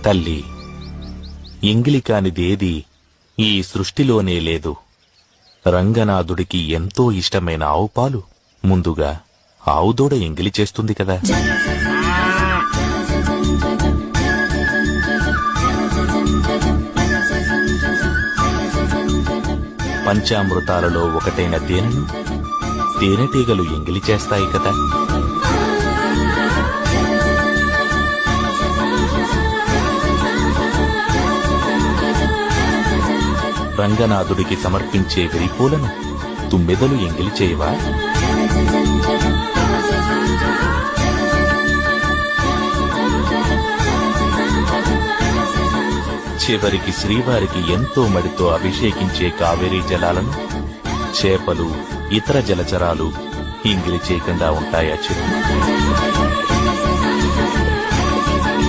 తల్లి, ఎంగిలి కానిదేది ఈ సృష్టిలోనే లేదు. రంగనాథుడికి ఎంతో ఇష్టమైన ఆవుపాలు ముందుగా ఆవుదూడ ఎంగిలి చేస్తుంది కదా. పంచామృతాలలో ఒకటైన తేనెను తేనెటీగలు ఎంగిలి చేస్తాయి కదా. రంగనాథుడికి సమర్పించే విరిపూలను తుమ్మెదలు ఎంగిలి చేయవా? చివరికి శ్రీవారికి ఎంతో మడితో అభిషేకించే కావేరీ జలాలను చేపలు, ఇతర జలచరాలు ఎంగిలి చేయకుండా ఉంటాయా చెప్పు?